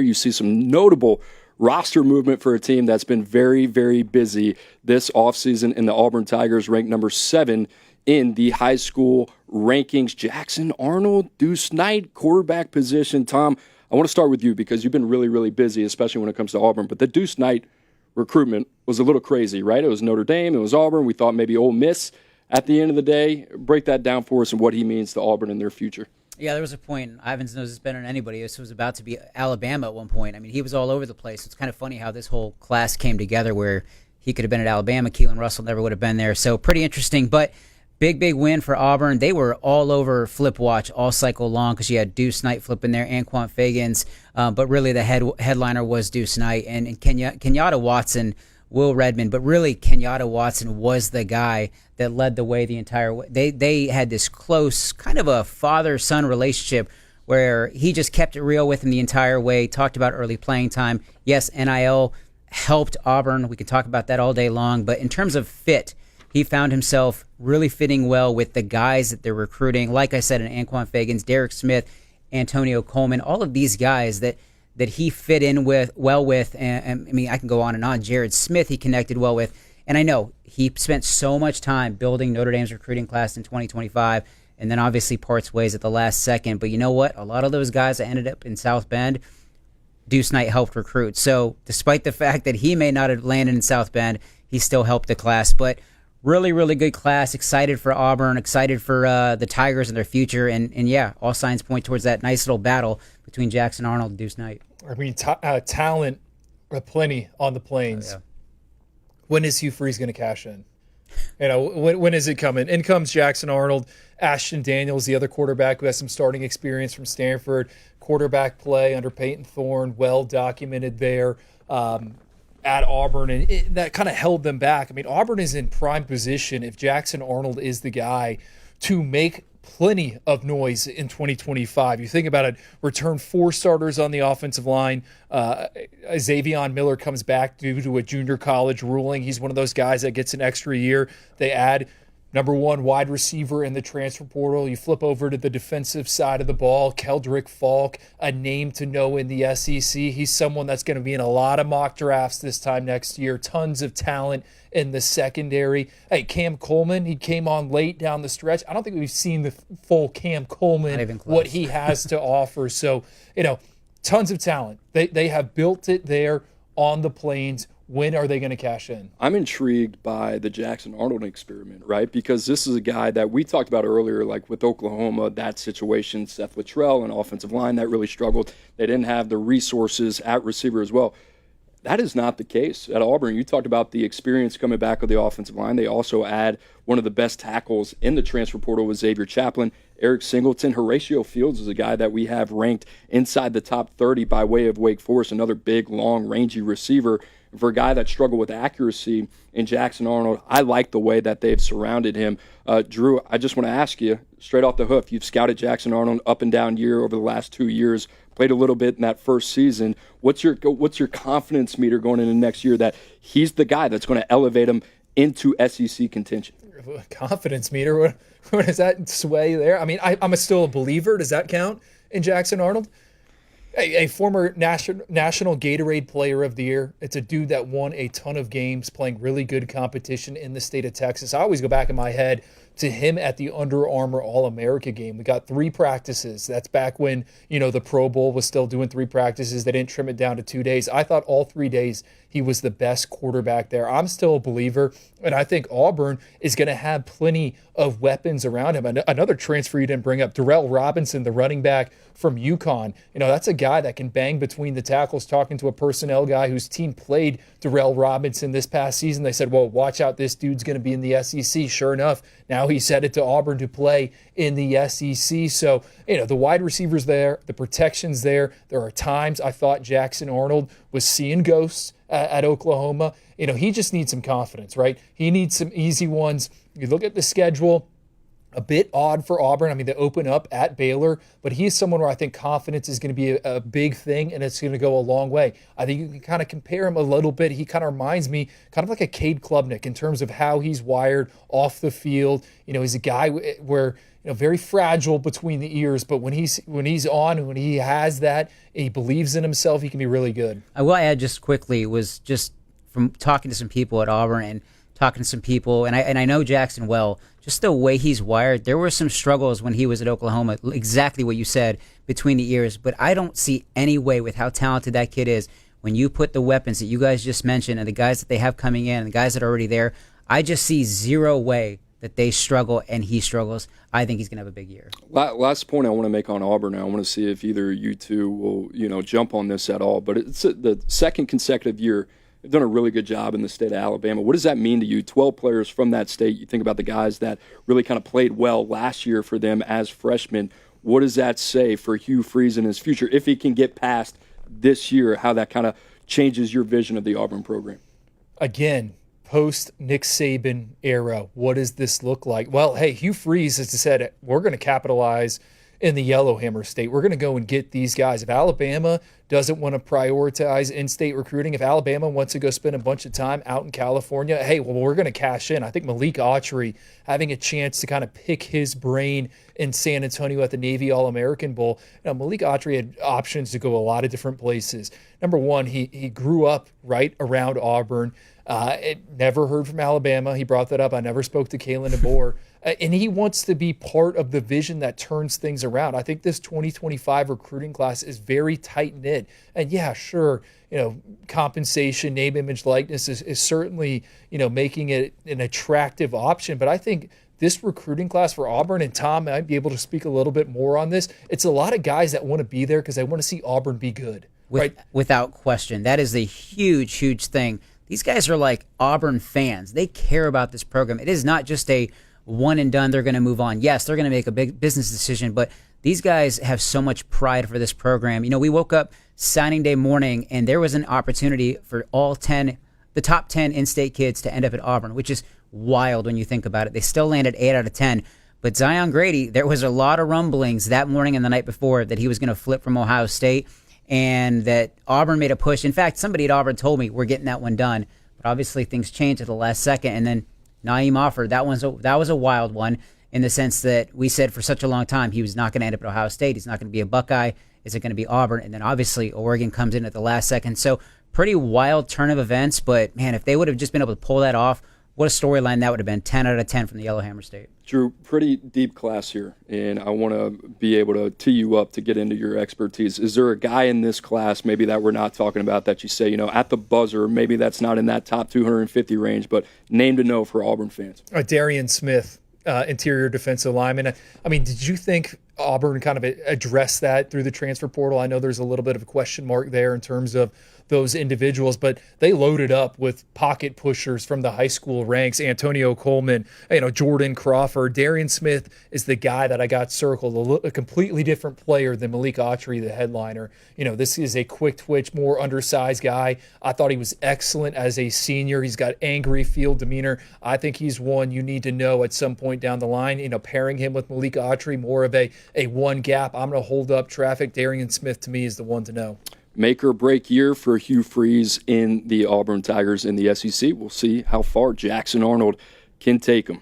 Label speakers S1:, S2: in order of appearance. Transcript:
S1: You see some notable roster movement for a team that's been very, very busy this offseason, in the Auburn Tigers, ranked number 7 in the high school rankings. Jackson Arnold, Deuce Knight, quarterback position. Tom, I want to start with you because you've been really, really busy, especially when it comes to Auburn. But the Deuce Knight recruitment was a little crazy, right? It was Notre Dame, it was Auburn. We thought maybe Ole Miss at the end of the day. Break that down for us and what he means to Auburn in their future.
S2: Yeah, there was a point, Ivins knows this better than anybody, this was about to be Alabama at one point. I mean, he was all over the place. It's kind of funny how this whole class came together where he could have been at Alabama. Keelan Russell never would have been there. So pretty interesting, but big win for Auburn. They were all over Flip Watch all cycle long because you had Deuce Knight flipping there, Anquan Fagans, but really the headliner was Deuce Knight and Kenyatta Watson, Will Redmond, but really Kenyatta Watson was the guy that led the way the entire way. They had this close kind of a father-son relationship where he just kept it real with him the entire way, talked about early playing time. Yes, NIL helped Auburn. We could talk about that all day long, but in terms of fit, he found himself really fitting well with the guys that they're recruiting. Like I said, Anquan Fagans, Derek Smith, Antonio Coleman, all of these guys that he fit in well with, and I mean, I can go on and on. Jared Smith he connected well with, and I know he spent so much time building Notre Dame's recruiting class in 2025, and then obviously parts ways at the last second. But you know what? A lot of those guys that ended up in South Bend, Deuce Knight helped recruit. So despite the fact that he may not have landed in South Bend, he still helped the class. But really, really good class. Excited for Auburn. Excited for the Tigers and their future. And yeah, all signs point towards that nice little battle between Jackson Arnold and Deuce Knight.
S3: I mean, talent plenty on the Plains.
S2: Oh, yeah.
S3: When is Hugh Freeze going to cash in? You know, when is it coming? In comes Jackson Arnold, Ashton Daniels, the other quarterback who has some starting experience from Stanford. Quarterback play under Peyton Thorne, well documented there at Auburn, and that kind of held them back. I mean, Auburn is in prime position if Jackson Arnold is the guy to make plenty of noise in 2025. You think about it, return 4 starters on the offensive line. Xavion Miller comes back due to a junior college ruling. He's one of those guys that gets an extra year. They add number 1 wide receiver in the transfer portal. You flip over to the defensive side of the ball, Keldrick Falk, a name to know in the SEC. He's someone that's going to be in a lot of mock drafts this time next year. Tons of talent in the secondary. Hey, Cam Coleman, he came on late down the stretch. I don't think we've seen the full Cam Coleman, what he has to offer. So, you know, tons of talent. They have built it there on the Plains. When are they going to cash in?
S1: I'm intrigued by the Jackson Arnold experiment, right? Because this is a guy that we talked about earlier, like with Oklahoma, that situation, Seth Luttrell, an offensive line that really struggled. They didn't have the resources at receiver as well. That is not the case at Auburn. You talked about the experience coming back of the offensive line. They also add one of the best tackles in the transfer portal with Xavier Chaplin, Eric Singleton. Horatio Fields is a guy that we have ranked inside the top 30 by way of Wake Forest, another big, long, rangy receiver. For a guy that struggled with accuracy in Jackson Arnold, I like the way that they've surrounded him. Drew, I just want to ask you, straight off the hoof, you've scouted Jackson Arnold up and down year over the last 2 years, played a little bit in that first season. What's your confidence meter going into next year that he's the guy that's going to elevate him into SEC contention?
S3: Confidence meter? What does that sway there? I mean, I'm still a believer. Does that count in Jackson Arnold? A former national Gatorade Player of the Year. It's a dude that won a ton of games playing really good competition in the state of Texas. I always go back in my head to him at the Under Armour All-America game. We got 3 practices. That's back when, you know, the Pro Bowl was still doing 3 practices. They didn't trim it down to 2 days. I thought all 3 days he was the best quarterback there. I'm still a believer, and I think Auburn is going to have plenty of weapons around him. Another transfer you didn't bring up, Darrell Robinson, the running back from UConn. You know, that's a guy that can bang between the tackles. Talking to a personnel guy whose team played Darrell Robinson this past season, they said, well, watch out, this dude's going to be in the SEC. Sure enough, now he's headed to Auburn to play in the SEC. So, you know, the wide receivers there, the protection's there. There are times I thought Jackson Arnold was seeing ghosts at Oklahoma. You know, he just needs some confidence, right? He needs some easy ones. You look at the schedule. a bit odd for Auburn. I mean, they open up at Baylor, but he's someone where I think confidence is going to be a big thing, and it's going to go a long way. I think you can kind of compare him a little bit. He kind of reminds me kind of like a Cade Klubnik in terms of how he's wired off the field. He's a guy where very fragile between the ears, but when he's on, when he has that, he believes in himself, he can be really good.
S2: I will add just quickly was just from talking to some people at Auburn and talking to some people, and I know Jackson well, just the way he's wired, there were some struggles when he was at Oklahoma, exactly what you said, between the ears, but I don't see any way with how talented that kid is, when you put the weapons that you guys just mentioned and the guys that they have coming in and the guys that are already there, I just see zero way that they struggle and he struggles. I think he's going to have a big year.
S1: Last point I want to make on Auburn, I want to see if either you two will, jump on this at all, but it's the second consecutive year. They've done a really good job in the state of Alabama. What does that mean to you? 12 players from that state. You think about the guys that really kind of played well last year for them as freshmen. What does that say for Hugh Freeze in his future, if he can get past this year, how that kind of changes your vision of the Auburn program?
S3: Again, post Nick Saban era, what does this look like? Well, hey, Hugh Freeze has said we're going to capitalize in the Yellowhammer State. We're going to go and get these guys. If Alabama doesn't want to prioritize in-state recruiting, if Alabama wants to go spend a bunch of time out in California, hey, well, we're going to cash in. I think Malik Autry having a chance to kind of pick his brain in San Antonio at the Navy All-American Bowl. Malik Autry had options to go a lot of different places. Number one, he grew up right around Auburn. Never heard from Alabama. He brought that up. I never spoke to Kalen DeBoer. And he wants to be part of the vision that turns things around. I think this 2025 recruiting class is very tight-knit. And yeah, sure, compensation, name, image, likeness is certainly, making it an attractive option. But I think this recruiting class for Auburn, and Tom might be able to speak a little bit more on this, it's a lot of guys that want to be there because they want to see Auburn be good. Right?
S2: Without question. That is a huge, huge thing. These guys are like Auburn fans. They care about this program. It is not just a one and done, they're going to move on. Yes, they're going to make a big business decision, but these guys have so much pride for this program. We woke up signing day morning, and there was an opportunity for the top 10 in-state kids to end up at Auburn, which is wild when you think about it. They still landed 8 out of 10. But Zion Grady, there was a lot of rumblings that morning and the night before that he was going to flip from Ohio State, and that Auburn made a push. In fact, somebody at Auburn told me we're getting that one done. But obviously things changed at the last second, and then Naeem offered. That was a wild one in the sense that we said for such a long time he was not going to end up at Ohio State. He's not going to be a Buckeye. Is it going to be Auburn? And then obviously Oregon comes in at the last second. So pretty wild turn of events. But, man, if they would have just been able to pull that off, what a storyline that would have been. 10 out of 10 from the Yellowhammer State.
S1: Drew, pretty deep class here, and I want to be able to tee you up to get into your expertise. Is there a guy in this class maybe that we're not talking about that you say, at the buzzer, maybe that's not in that top 250 range, but name to know for Auburn fans?
S3: Darian Smith, interior defensive lineman. I mean, did you think Auburn kind of addressed that through the transfer portal? I know there's a little bit of a question mark there in terms of those individuals, but they loaded up with pocket pushers from the high school ranks. Antonio Coleman, Jordan Crawford. Darian Smith is the guy that I got circled, a completely different player than Malik Autry, the headliner. This is a quick twitch, more undersized guy. I thought he was excellent as a senior. He's got angry field demeanor. I think he's one you need to know at some point down the line. Pairing him with Malik Autry, more of a one gap. I'm going to hold up traffic. Darian Smith to me is the one to know.
S1: Make or break year for Hugh Freeze in the Auburn Tigers in the SEC. We'll see how far Jackson Arnold can take them.